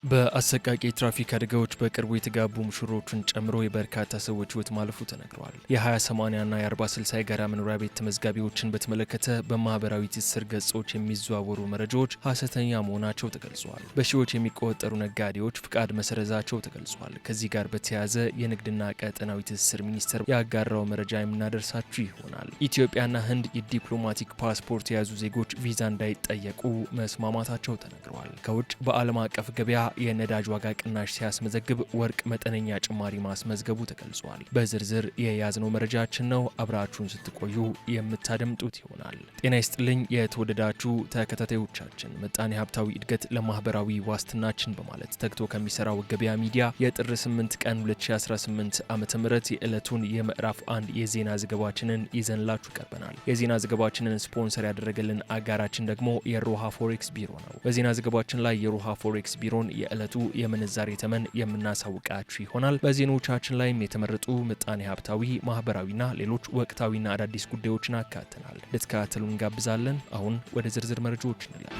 በአሰቃቂ ትራፊክ አደጋዎች በቅርቡ የተጋቡ ሙሽሮችን ጨምሮ የበርካታ ሰዎች ሕይወት ማለፉ ተነግሯል። የ20/80 እና የ40/60 የጋራ መኖሪያ ቤት ተመዝጋቢዎችን በተመለከተ በማህበራዊ ትስስር ገጾች የሚዘዋወሩ መረጃዎች ሐሰተኛ መሆናቸው ተገልጿል። በሺዎች የሚቆጠሩ ነጋዴዎች ፍቃድ መሰረዛቸው ተገልጿል። ከዚህ ጋር በተያያዘ የንግድና ቀጠናዊ ትስስር ሚኒስቴር ያጋራው መረጃ የምናደርሳችሁ ይሆናል። ኢትዮጵያና ህንድ የዲፕሎማቲክ ፓስፖርት የያዙ ዜጎች ቪዛ እንዳይጠየቁ መስማማታቸው ተነግሯል። ከውጭ በዓለም አቀፍ ገበያ የነዳጅ ዋጋ ቅናሽ ሲያስመዘግብ ወርቅ መጠነኛ ጭማሪ ማስመዝገቡ ተገልጿል። በዝርዝር የያዝነው መረጃችን ነው። አብራችሁን ስትቆዩ የምታደምጡት ይሆናል። ጤና ይስጥልኝ የተወደዳችሁ ተከታታዮቻችን፣ ምጣኔ ሀብታዊ እድገት ለማህበራዊ ዋስትናችን በማለት ተግቶ ከሚሰራው ገበያ ሚዲያ የጥር 8 ቀን 2018 ዓ.ም የዕለቱን የምዕራፍ 1 የዜና ዘገባችንን ይዘንላችሁ ቀርበናል። የዜና ዘገባችንን ስፖንሰር ያደረገልን አጋራችን ደግሞ የሮሃ ፎሬክስ ቢሮ ነው። በዜና ዘገባችን ላይ የሮሃ ፎሬክስ ቢሮን የዕለቱ የምንዛሬ ተመን የምናሳውቃችሁ ይሆናል። በዜናዎቻችን ላይም የተመረጡ ምጣኔ ሀብታዊ፣ ማህበራዊና ሌሎች ወቅታዊና አዳዲስ ጉዳዮችን አካተናል። ልትከታተሉ እንጋብዛለን። አሁን ወደ ዝርዝር መረጃዎች እንላለን።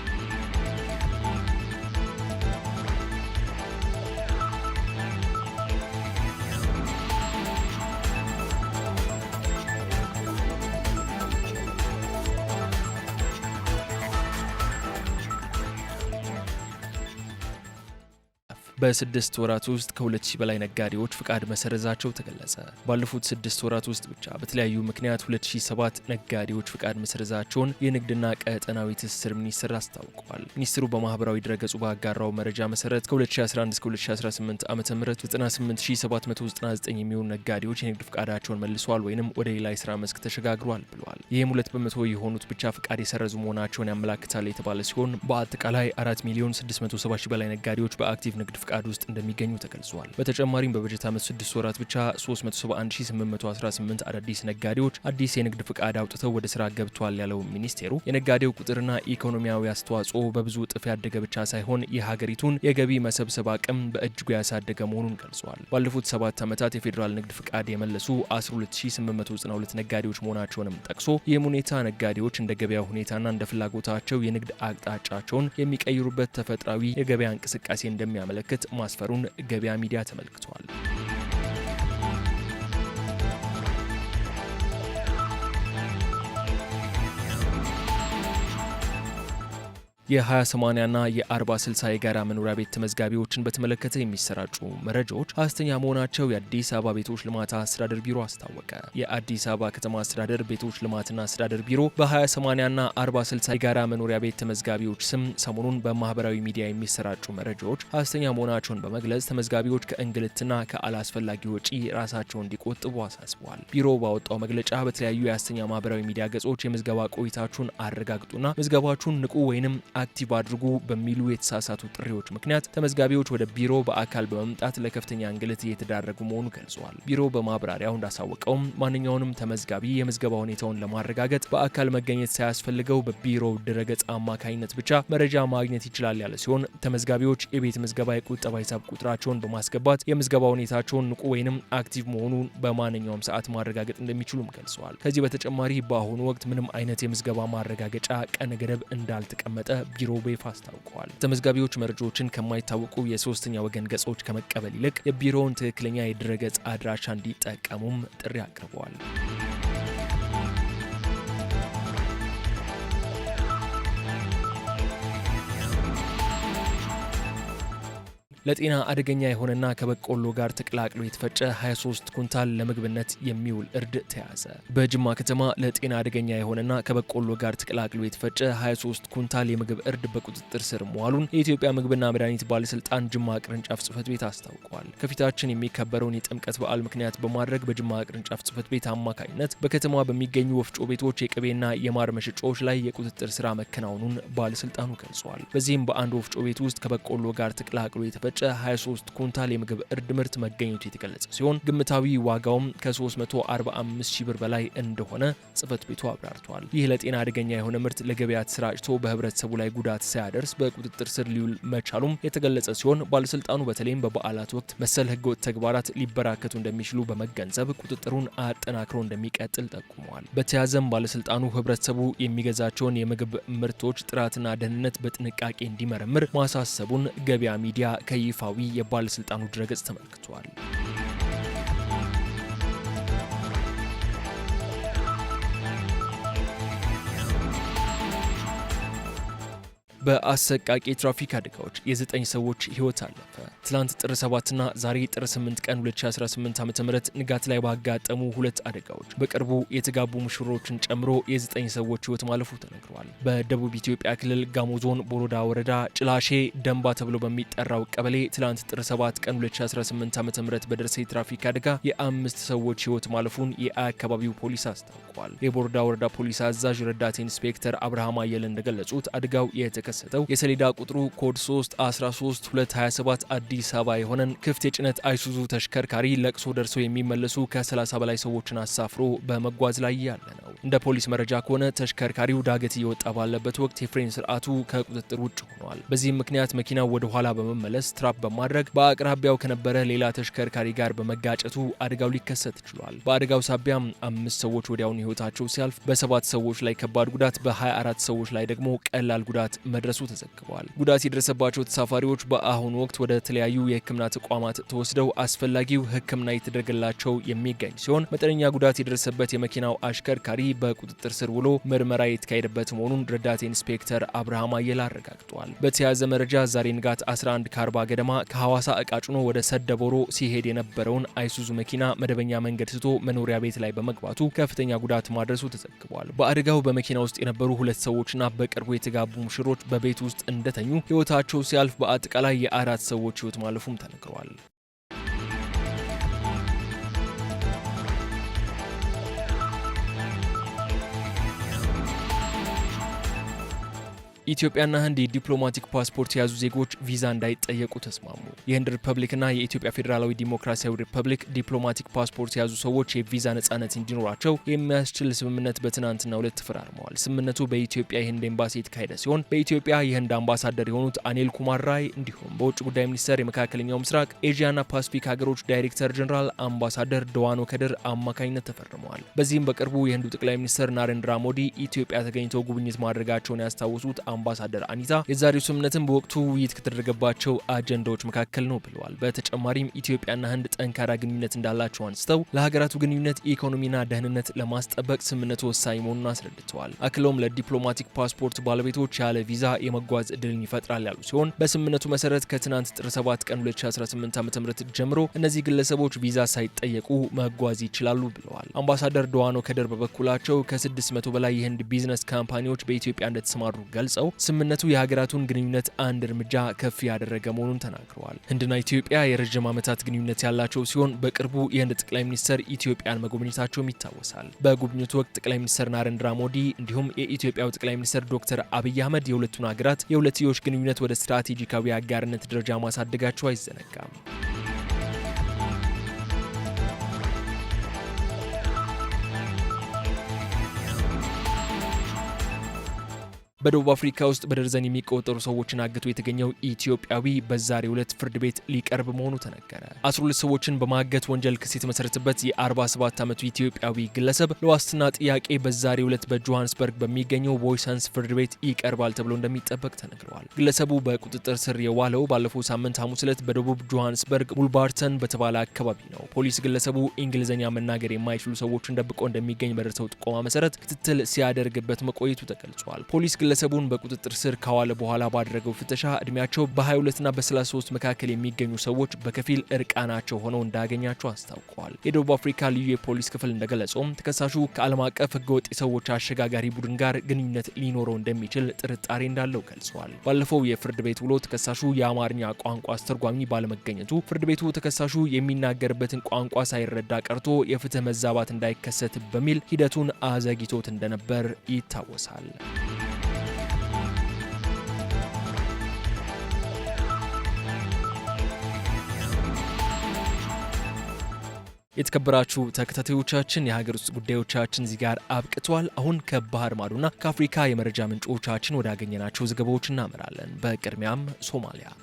በ6 ወራት ውስጥ ከ2000 በላይ ነጋዴዎች ፍቃድ መሰረዛቸው ተገለጸ። ባለፉት 6 ወራት ውስጥ ብቻ በተለያዩ ምክንያት 2007 ነጋዴዎች ፍቃድ መሰረዛቸውን የንግድና ቀጠናዊ ትስስር ሚኒስቴር አስታውቋል። ሚኒስትሩ በማህበራዊ ድረገጹ ባጋራው መረጃ መሰረት ከ2011 እስከ 2018 ዓ.ም 98799 የሚሆኑ ነጋዴዎች የንግድ ፍቃዳቸውን መልሰዋል ወይንም ወደ ሌላ የስራ መስክ ተሸጋግሯል ብለዋል። ይህም 2 በመቶ የሆኑት ብቻ ፍቃድ የሰረዙ መሆናቸውን ያመላክታል የተባለ ሲሆን በአጠቃላይ 4,670,000 በላይ ነጋዴዎች በአክቲቭ ንግድ ፍቃድ ውስጥ እንደሚገኙ ተገልጿል። በተጨማሪም በበጀት ዓመት 6 ወራት ብቻ 371818 አዳዲስ ነጋዴዎች አዲስ የንግድ ፍቃድ አውጥተው ወደ ስራ ገብቷል ያለው ሚኒስቴሩ የነጋዴው ቁጥርና ኢኮኖሚያዊ አስተዋጽኦ በብዙ እጥፍ ያደገ ብቻ ሳይሆን የሀገሪቱን የገቢ መሰብሰብ አቅም በእጅጉ ያሳደገ መሆኑን ገልጿል። ባለፉት 7 ዓመታት የፌዴራል ንግድ ፍቃድ የመለሱ 12892 ነጋዴዎች መሆናቸውንም ጠቅሶ ይህም ሁኔታ ነጋዴዎች እንደ ገበያው ሁኔታና እንደ ፍላጎታቸው የንግድ አቅጣጫቸውን የሚቀይሩበት ተፈጥሯዊ የገበያ እንቅስቃሴ እንደሚያመለክት ማስፈሩን ገበያ ሚዲያ ተመልክቷል። የ20/80 እና የ40/60 የጋራ መኖሪያ ቤት ተመዝጋቢዎችን በተመለከተ የሚሰራጩ መረጃዎች ሐሰተኛ መሆናቸው የአዲስ አበባ ቤቶች ልማት አስተዳደር ቢሮ አስታወቀ። የአዲስ አበባ ከተማ አስተዳደር ቤቶች ልማትና አስተዳደር ቢሮ በ20/80 እና 40/60 የጋራ መኖሪያ ቤት ተመዝጋቢዎች ስም ሰሞኑን በማህበራዊ ሚዲያ የሚሰራጩ መረጃዎች ሐሰተኛ መሆናቸውን በመግለጽ ተመዝጋቢዎች ከእንግልትና ከአላስፈላጊ ወጪ ራሳቸውን እንዲቆጥቡ አሳስበዋል። ቢሮው ባወጣው መግለጫ በተለያዩ የሐሰተኛ ማህበራዊ ሚዲያ ገጾች የምዝገባ ቆይታችሁን አረጋግጡና ምዝገባችሁን ንቁ ወይንም አክቲቭ አድርጉ በሚሉ የተሳሳቱ ጥሪዎች ምክንያት ተመዝጋቢዎች ወደ ቢሮ በአካል በመምጣት ለከፍተኛ እንግልት እየተዳረጉ መሆኑ ገልጸዋል። ቢሮ በማብራሪያው እንዳሳወቀውም ማንኛውንም ተመዝጋቢ የምዝገባ ሁኔታውን ለማረጋገጥ በአካል መገኘት ሳያስፈልገው በቢሮው ድረገጽ አማካኝነት ብቻ መረጃ ማግኘት ይችላል ያለ ሲሆን ተመዝጋቢዎች የቤት ምዝገባ የቁጠባ ሂሳብ ቁጥራቸውን በማስገባት የምዝገባ ሁኔታቸውን ንቁ ወይንም አክቲቭ መሆኑን በማንኛውም ሰዓት ማረጋገጥ እንደሚችሉም ገልጸዋል። ከዚህ በተጨማሪ በአሁኑ ወቅት ምንም አይነት የምዝገባ ማረጋገጫ ቀነ ገደብ እንዳልተቀመጠ ቢሮ በይፋ አስታውቀዋል። ተመዝጋቢዎች መረጃዎችን ከማይታወቁ የሶስተኛ ወገን ገጾች ከመቀበል ይልቅ የቢሮውን ትክክለኛ የድረገጽ አድራሻ እንዲጠቀሙም ጥሪ አቅርበዋል። ለጤና አደገኛ የሆነና ከበቆሎ ጋር ተቀላቅሎ የተፈጨ 23 ኩንታል ለምግብነት የሚውል እርድ ተያዘ። በጅማ ከተማ ለጤና አደገኛ የሆነና ከበቆሎ ጋር ተቀላቅሎ የተፈጨ 23 ኩንታል የምግብ እርድ በቁጥጥር ስር መዋሉን የኢትዮጵያ ምግብና መድኃኒት ባለስልጣን ጅማ ቅርንጫፍ ጽሕፈት ቤት አስታውቋል። ከፊታችን የሚከበረውን የጥምቀት በዓል ምክንያት በማድረግ በጅማ ቅርንጫፍ ጽሕፈት ቤት አማካኝነት በከተማዋ በሚገኙ ወፍጮ ቤቶች የቅቤና የማር መሸጫዎች ላይ የቁጥጥር ስራ መከናወኑን ባለስልጣኑ ገልጿል። በዚህም በአንድ ወፍጮ ቤት ውስጥ ከበቆሎ ጋር ተቀላቅሎ የተፈጨ የፈጨ 23 ኩንታል የምግብ እርድ ምርት መገኘቱ የተገለጸ ሲሆን ግምታዊ ዋጋውም ከ345 ሺህ ብር በላይ እንደሆነ ጽሕፈት ቤቱ አብራርቷል። ይህ ለጤና አደገኛ የሆነ ምርት ለገበያ ተሰራጭቶ በህብረተሰቡ ላይ ጉዳት ሳያደርስ በቁጥጥር ስር ሊውል መቻሉም የተገለጸ ሲሆን ባለስልጣኑ በተለይም በበዓላት ወቅት መሰል ህገወጥ ተግባራት ሊበራከቱ እንደሚችሉ በመገንዘብ ቁጥጥሩን አጠናክሮ እንደሚቀጥል ጠቁመዋል። በተያያዘም ባለስልጣኑ ህብረተሰቡ የሚገዛቸውን የምግብ ምርቶች ጥራትና ደህንነት በጥንቃቄ እንዲመረምር ማሳሰቡን ገበያ ሚዲያ ከይፋዊ የባለስልጣኑ ድረገጽ ተመልክቷል። በአሰቃቂ ትራፊክ አደጋዎች የ9 ሰዎች ህይወት አለፈ። ትላንት ጥር 7 እና ዛሬ ጥር 8 ቀን 2018 ዓ.ም ንጋት ላይ ባጋጠሙ ሁለት አደጋዎች በቅርቡ የተጋቡ ሙሽሮችን ጨምሮ የ9 ሰዎች ህይወት ማለፉ ተነግሯል። በደቡብ ኢትዮጵያ ክልል ጋሞ ዞን ቦሮዳ ወረዳ ጭላሼ ደንባ ተብሎ በሚጠራው ቀበሌ ትላንት ጥር 7 ቀን 2018 ዓ.ም በደረሰ የትራፊክ አደጋ የ5 ሰዎች ህይወት ማለፉን የአካባቢው ፖሊስ አስታውቋል። የቦሮዳ ወረዳ ፖሊስ አዛዥ ረዳት ኢንስፔክተር አብርሃም አየለ እንደገለጹት አደጋው የተከሰተው የሰሌዳ ቁጥሩ ኮድ 313227 አዲስ አበባ የሆነን ክፍት የጭነት አይሱዙ ተሽከርካሪ ለቅሶ ደርሰው የሚመለሱ ከ30 በላይ ሰዎችን አሳፍሮ በመጓዝ ላይ ያለ ነው። እንደ ፖሊስ መረጃ ከሆነ ተሽከርካሪው ዳገት እየወጣ ባለበት ወቅት የፍሬን ስርዓቱ ከቁጥጥር ውጭ ሆኗል። በዚህም ምክንያት መኪናው ወደ ኋላ በመመለስ ትራፕ በማድረግ በአቅራቢያው ከነበረ ሌላ ተሽከርካሪ ጋር በመጋጨቱ አደጋው ሊከሰት ችሏል። በአደጋው ሳቢያም 5 ሰዎች ወዲያውኑ ህይወታቸው ሲያልፍ በ7 ሰዎች ላይ ከባድ ጉዳት፣ በ24 ሰዎች ላይ ደግሞ ቀላል ጉዳት መድረሱ ተዘግቧል። ጉዳት የደረሰባቸው ተሳፋሪዎች በአሁኑ ወቅት ወደ ተለያዩ የሕክምና ተቋማት ተወስደው አስፈላጊው ሕክምና የተደረገላቸው የሚገኝ ሲሆን መጠነኛ ጉዳት የደረሰበት የመኪናው አሽከርካሪ በቁጥጥር ስር ውሎ ምርመራ የተካሄደበት መሆኑን ረዳት ኢንስፔክተር አብርሃም አየለ አረጋግጧል። በተያያዘ መረጃ ዛሬ ንጋት 11 ከ40 ገደማ ከሐዋሳ እቃ ጭኖ ወደ ሰደቦሮ ሲሄድ የነበረውን አይሱዙ መኪና መደበኛ መንገድ ስቶ መኖሪያ ቤት ላይ በመግባቱ ከፍተኛ ጉዳት ማድረሱ ተዘግቧል። በአደጋው በመኪና ውስጥ የነበሩ 2 ሰዎችና በቅርቡ የተጋቡ ሙሽሮች በቤት ውስጥ እንደተኙ ህይወታቸው ሲያልፍ በአጠቃላይ የ4 ሰዎች ህይወት ማለፉም ተነግሯል። ኢትዮጵያና ህንድ የዲፕሎማቲክ ፓስፖርት የያዙ ዜጎች ቪዛ እንዳይጠየቁ ተስማሙ። የህንድ ሪፐብሊክና የኢትዮጵያ ፌዴራላዊ ዲሞክራሲያዊ ሪፐብሊክ ዲፕሎማቲክ ፓስፖርት የያዙ ሰዎች የቪዛ ነጻነት እንዲኖራቸው የሚያስችል ስምምነት በትናንትናው ዕለት ተፈራርመዋል። ስምምነቱ በኢትዮጵያ የህንድ ኤምባሲ የተካሄደ ሲሆን በኢትዮጵያ የህንድ አምባሳደር የሆኑት አኒል ኩማር ራይ እንዲሁም በውጭ ጉዳይ ሚኒስቴር የመካከለኛው ምስራቅ ኤዥያና ፓሲፊክ ሀገሮች ዳይሬክተር ጀነራል አምባሳደር ደዋኖ ከድር አማካኝነት ተፈርመዋል። በዚህም በቅርቡ የህንዱ ጠቅላይ ሚኒስትር ናሬንድራ ሞዲ ኢትዮጵያ ተገኝተው ጉብኝት ማድረጋቸውን ያስታወሱት አምባሳደር አኒታ የዛሬው ስምምነትን በወቅቱ ውይይት ከተደረገባቸው አጀንዳዎች መካከል ነው ብለዋል። በተጨማሪም ኢትዮጵያና ህንድ ጠንካራ ግንኙነት እንዳላቸው አንስተው ለሀገራቱ ግንኙነት ኢኮኖሚና ደህንነት ለማስጠበቅ ስምምነቱ ወሳኝ መሆኑን አስረድተዋል። አክለውም ለዲፕሎማቲክ ፓስፖርት ባለቤቶች ያለ ቪዛ የመጓዝ እድልን ይፈጥራል ያሉ ሲሆን በስምምነቱ መሰረት ከትናንት ጥር 7 ቀን 2018 ዓ.ም ጀምሮ እነዚህ ግለሰቦች ቪዛ ሳይጠየቁ መጓዝ ይችላሉ ብለዋል። አምባሳደር ደዋኖ ከድር በበኩላቸው ከ600 በላይ የህንድ ቢዝነስ ካምፓኒዎች በኢትዮጵያ እንደተሰማሩ ገልጸው ስምምነቱ የሀገራቱን ግንኙነት አንድ እርምጃ ከፍ ያደረገ መሆኑን ተናግረዋል። ህንድና ኢትዮጵያ የረጅም ዓመታት ግንኙነት ያላቸው ሲሆን በቅርቡ የህንድ ጠቅላይ ሚኒስትር ኢትዮጵያን መጎብኘታቸውም ይታወሳል። በጉብኝቱ ወቅት ጠቅላይ ሚኒስትር ናሬንድራ ሞዲ እንዲሁም የኢትዮጵያው ጠቅላይ ሚኒስትር ዶክተር አብይ አህመድ የሁለቱን ሀገራት የሁለትዮሽ ግንኙነት ወደ ስትራቴጂካዊ አጋርነት ደረጃ ማሳደጋቸው አይዘነጋም። በደቡብ አፍሪካ ውስጥ በደርዘን የሚቆጠሩ ሰዎችን አግቶ የተገኘው ኢትዮጵያዊ በዛሬው ዕለት ፍርድ ቤት ሊቀርብ መሆኑ ተነገረ። 12 ሰዎችን በማገት ወንጀል ክስ የተመሰረተበት የ47 ዓመቱ ኢትዮጵያዊ ግለሰብ ለዋስትና ጥያቄ በዛሬው ዕለት በጆሃንስበርግ በሚገኘው ቦይሰንስ ፍርድ ቤት ይቀርባል ተብሎ እንደሚጠበቅ ተነግሯል። ግለሰቡ በቁጥጥር ስር የዋለው ባለፈው ሳምንት ሐሙስ ዕለት በደቡብ ጆሃንስበርግ ሙልባርተን በተባለ አካባቢ ነው። ፖሊስ ግለሰቡ እንግሊዝኛ መናገር የማይችሉ ሰዎችን ደብቆ እንደሚገኝ በደረሰው ጥቆማ መሰረት ክትትል ሲያደርግበት መቆየቱ ተገልጿል። ፖሊስ ግለሰቡን በቁጥጥር ስር ካዋለ በኋላ ባደረገው ፍተሻ እድሜያቸው በ22 እና በ33 መካከል የሚገኙ ሰዎች በከፊል እርቃናቸው ሆነው እንዳገኛቸው አስታውቀዋል። የደቡብ አፍሪካ ልዩ የፖሊስ ክፍል እንደገለጸውም ተከሳሹ ከዓለም አቀፍ ህገወጥ የሰዎች አሸጋጋሪ ቡድን ጋር ግንኙነት ሊኖረው እንደሚችል ጥርጣሬ እንዳለው ገልጸዋል። ባለፈው የፍርድ ቤት ውሎ ተከሳሹ የአማርኛ ቋንቋ አስተርጓሚ ባለመገኘቱ ፍርድ ቤቱ ተከሳሹ የሚናገርበትን ቋንቋ ሳይረዳ ቀርቶ የፍትህ መዛባት እንዳይከሰት በሚል ሂደቱን አዘግይቶት እንደነበር ይታወሳል። የተከበራችሁ ተከታታዮቻችን የሀገር ውስጥ ጉዳዮቻችን እዚህ ጋር አብቅቷል። አሁን ከባህር ማዶና ከአፍሪካ የመረጃ ምንጮቻችን ወዳገኘናቸው ዘገባዎች እናመራለን። በቅድሚያም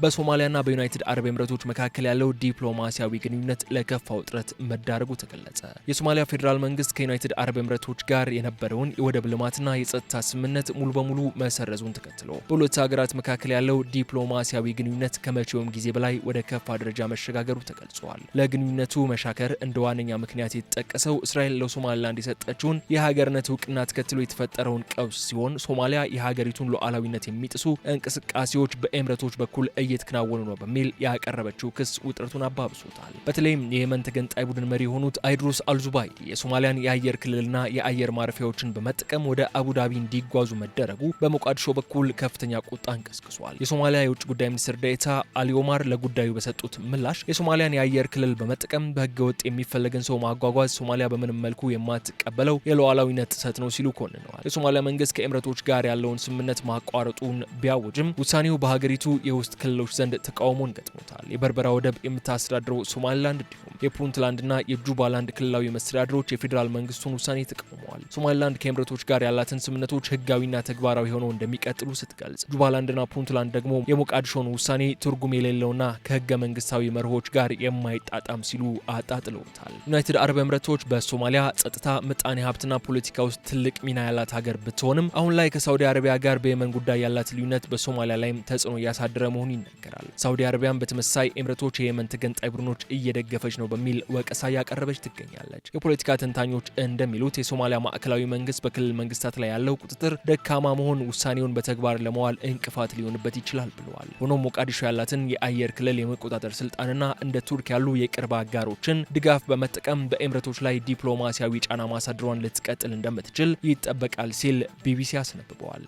በሶማሊያና በዩናይትድ አረብ ኤምሬቶች መካከል ያለው ዲፕሎማሲያዊ ግንኙነት ለከፋ ውጥረት መዳረጉ ተገለጸ። የሶማሊያ ፌዴራል መንግስት ከዩናይትድ አረብ ኤምሬቶች ጋር የነበረውን የወደብ ልማትና የጸጥታ ስምምነት ሙሉ በሙሉ መሰረዙን ተከትሎ በሁለቱ ሀገራት መካከል ያለው ዲፕሎማሲያዊ ግንኙነት ከመቼውም ጊዜ በላይ ወደ ከፋ ደረጃ መሸጋገሩ ተገልጿል። ለግንኙነቱ መሻከር እንደ ዋነኛ ምክንያት የተጠቀሰው እስራኤል ለሶማሊላንድ የሰጠችውን የሀገርነት እውቅና ተከትሎ የተፈጠረውን ቀውስ ሲሆን ሶማሊያ የሀገሪቱን ሉዓላዊነት የሚጥሱ እንቅስቃሴዎች በኤምሬቶች በኩል እየተከናወኑ ነው በሚል ያቀረበችው ክስ ውጥረቱን አባብሶታል። በተለይም የየመን ተገንጣይ ቡድን መሪ የሆኑት አይድሩስ አልዙባይዲ የሶማሊያን የአየር ክልልና የአየር ማረፊያዎችን በመጠቀም ወደ አቡዳቢ እንዲጓዙ መደረጉ በሞቃዲሾ በኩል ከፍተኛ ቁጣን ቀስቅሷል። የሶማሊያ የውጭ ጉዳይ ሚኒስትር ዴኤታ አሊ ኦማር ለጉዳዩ በሰጡት ምላሽ የሶማሊያን የአየር ክልል በመጠቀም በህገወጥ የሚፈለግን ሰው ማጓጓዝ ሶማሊያ በምንም መልኩ የማትቀበለው የሉዓላዊነት ጥሰት ነው ሲሉ ኮንነዋል። የሶማሊያ መንግስት ከኤምሬቶች ጋር ያለውን ስምምነት ማቋረጡን ቢያውጅም ውሳኔው በሀገሪቱ የውስጥ ክልሎች ዘንድ ተቃውሞን ገጥሞታል። የበርበራ ወደብ የምታስተዳድረው ሶማሊላንድ እንዲሁም የፑንትላንድና የጁባላንድ ክልላዊ መስተዳድሮች የፌዴራል መንግስቱን ውሳኔ ተቃውመዋል። ሶማሊላንድ ከኤምሬቶች ጋር ያላትን ስምምነቶች ህጋዊና ተግባራዊ ሆነው እንደሚቀጥሉ ስትገልጽ፣ ጁባላንድና ፑንትላንድ ደግሞ የሞቃዲሾን ውሳኔ ትርጉም የሌለውና ከህገ መንግስታዊ መርሆች ጋር የማይጣጣም ሲሉ አጣጥለውታል። ዩናይትድ አረብ ኤምሬቶች በሶማሊያ ጸጥታ፣ ምጣኔ ሀብትና ፖለቲካ ውስጥ ትልቅ ሚና ያላት ሀገር ብትሆንም አሁን ላይ ከሳውዲ አረቢያ ጋር በየመን ጉዳይ ያላት ልዩነት በሶማሊያ ላይም ተጽዕኖ እያሳደረ መሆኑ ይነገራል። ሳውዲ አረቢያን በተመሳሳይ ኤምሬቶች የየመን ተገንጣይ ቡድኖች እየደገፈች ነው በሚል ወቀሳ እያቀረበች ትገኛለች። የፖለቲካ ተንታኞች እንደሚሉት የሶማሊያ ማዕከላዊ መንግስት በክልል መንግስታት ላይ ያለው ቁጥጥር ደካማ መሆን ውሳኔውን በተግባር ለመዋል እንቅፋት ሊሆንበት ይችላል ብለዋል። ሆኖም ሞቃዲሾ ያላትን የአየር ክልል የመቆጣጠር ስልጣንና እንደ ቱርክ ያሉ የቅርብ አጋሮችን ድጋፍ በመጠቀም በኤምሬቶች ላይ ዲፕሎማሲያዊ ጫና ማሳደሯን ልትቀጥል እንደምትችል ይጠበቃል ሲል ቢቢሲ አስነብበዋል።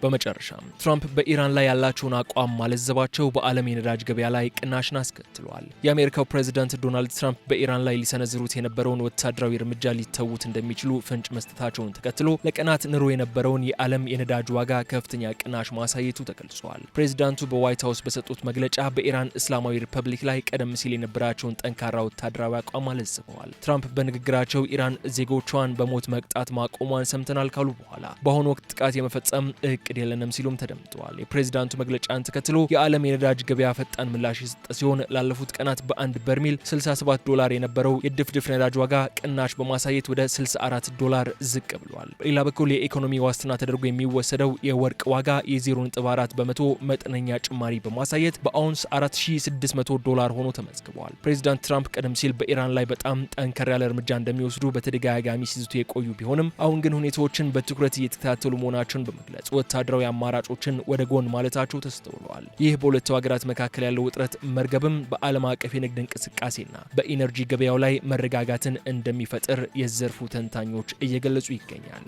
በመጨረሻም ትራምፕ በኢራን ላይ ያላቸውን አቋም ማለዘባቸው በዓለም የነዳጅ ገበያ ላይ ቅናሽን አስከትሏል። የአሜሪካው ፕሬዝዳንት ዶናልድ ትራምፕ በኢራን ላይ ሊሰነዝሩት የነበረውን ወታደራዊ እርምጃ ሊተዉት እንደሚችሉ ፍንጭ መስጠታቸውን ተከትሎ ለቀናት ንሮ የነበረውን የዓለም የነዳጅ ዋጋ ከፍተኛ ቅናሽ ማሳየቱ ተገልጿል። ፕሬዝዳንቱ በዋይት ሀውስ በሰጡት መግለጫ በኢራን እስላማዊ ሪፐብሊክ ላይ ቀደም ሲል የነበራቸውን ጠንካራ ወታደራዊ አቋም አለዝበዋል። ትራምፕ በንግግራቸው ኢራን ዜጎቿን በሞት መቅጣት ማቆሟን ሰምተናል ካሉ በኋላ በአሁኑ ወቅት ጥቃት የመፈጸም እቅድ የለንም ሲሉም ተደምጠዋል። የፕሬዝዳንቱ መግለጫን ተከትሎ የዓለም የነዳጅ ገበያ ፈጣን ምላሽ የሰጠ ሲሆን ላለፉት ቀናት በአንድ በርሜል $67 የነበረው የድፍድፍ ነዳጅ ዋጋ ቅናሽ በማሳየት ወደ $64 ዝቅ ብሏል። በሌላ በኩል የኢኮኖሚ ዋስትና ተደርጎ የሚወሰደው የወርቅ ዋጋ የ0.4 በመቶ መጠነኛ ጭማሪ በማሳየት በአውንስ $4600 ሆኖ ተመዝግቧል። ፕሬዝዳንት ትራምፕ ቀደም ሲል በኢራን ላይ በጣም ጠንከር ያለ እርምጃ እንደሚወስዱ በተደጋጋሚ ሲዝቱ የቆዩ ቢሆንም አሁን ግን ሁኔታዎችን በትኩረት እየተከታተሉ መሆናቸውን በመግለጽ ወታደራዊ አማራጮችን ወደ ጎን ማለታቸው ተስተውለዋል። ይህ በሁለቱ ሀገራት መካከል ያለው ውጥረት መርገብም በዓለም አቀፍ የንግድ እንቅስቃሴና በኢነርጂ ገበያው ላይ መረጋጋትን እንደሚፈጥር የዘርፉ ተንታኞች እየገለጹ ይገኛል።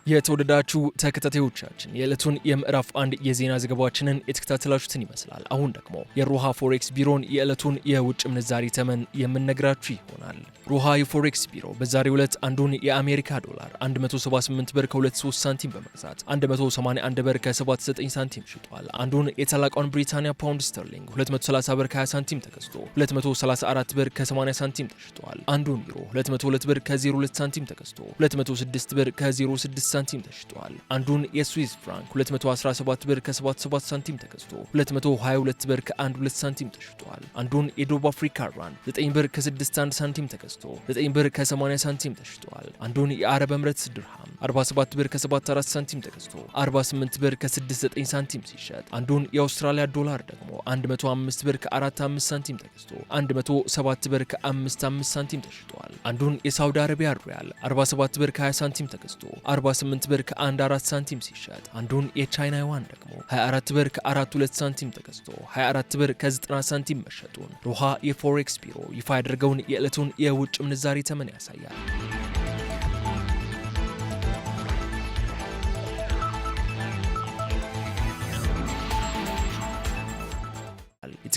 የተወደዳችሁ ተከታታዮቻችን የዕለቱን የምዕራፍ 1 የዜና ዘገባችንን የተከታተላችሁትን ይመስላል። አሁን ደግሞ የሮሃ ፎሬክስ ቢሮን የዕለቱን የውጭ ምንዛሪ ተመን የምንነግራችሁ ይሆናል። ሮሃ የፎሬክስ ቢሮ በዛሬው ዕለት አንዱን የአሜሪካ ዶላር 178 ብር ከ23 ሳንቲም በመግዛት 181 ብር ከ79 ሳንቲም ሽጧል። አንዱን የታላቋን ብሪታንያ ፓውንድ ስተርሊንግ 230 ብር ከ20 ሳንቲም ተገዝቶ 234 ብር ከ80 ሳንቲም ተሽጧል። አንዱን ዩሮ 202 ብር ከ02 ሳንቲም ተገዝቶ 206 ብር ከ06 ሳንቲም ተሽጧል። አንዱን የስዊስ ፍራንክ 217 ብር ከ77 ሳንቲም ተገዝቶ 222 ብር ከ12 ሳንቲም ተሽጧል። አንዱን የደቡብ አፍሪካ ራንድ 9 ብር ከ61 ሳንቲም ተገዝቶ 9 ብር ከ80 ሳንቲም ተሽጧል። አንዱን የአረብ ኤምሬትስ ድርሃም 47 ብር ከ74 ሳንቲም ተገዝቶ 48 ብር ከ69 ሳንቲም ሲሸጥ አንዱን የአውስትራሊያ ዶላር ደግሞ 105 ብር ከ45 ሳንቲም ተገዝቶ 107 ብር ከ55 ሳንቲም ተሽጧል። አንዱን የሳውዲ አረቢያ ሪያል 47 ብር ከ20 ሳንቲም ተገዝቶ 48 ብር ከ14 ሳንቲም ሲሸጥ አንዱን የቻይና ዩዋን ደግሞ 24 ብር ከ42 ሳንቲም ተገዝቶ 24 ብር ከ90 ሳንቲም መሸጡን ሮሃ የፎሬክስ ቢሮ ይፋ ያደረገውን የዕለቱን የውጭ ምንዛሪ ተመን ያሳያል።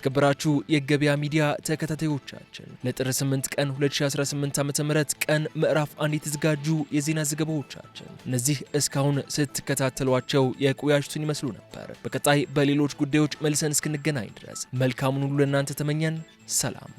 የተከበራችሁ የገበያ ሚዲያ ተከታታዮቻችን ለጥር 8 ቀን 2018 ዓ.ም ቀን ምዕራፍ 1 የተዘጋጁ የዜና ዘገባዎቻችን እነዚህ እስካሁን ስትከታተሏቸው የቆያችሁትን ይመስሉ ነበር። በቀጣይ በሌሎች ጉዳዮች መልሰን እስክንገናኝ ድረስ መልካሙን ሁሉ ለእናንተ ተመኘን። ሰላም።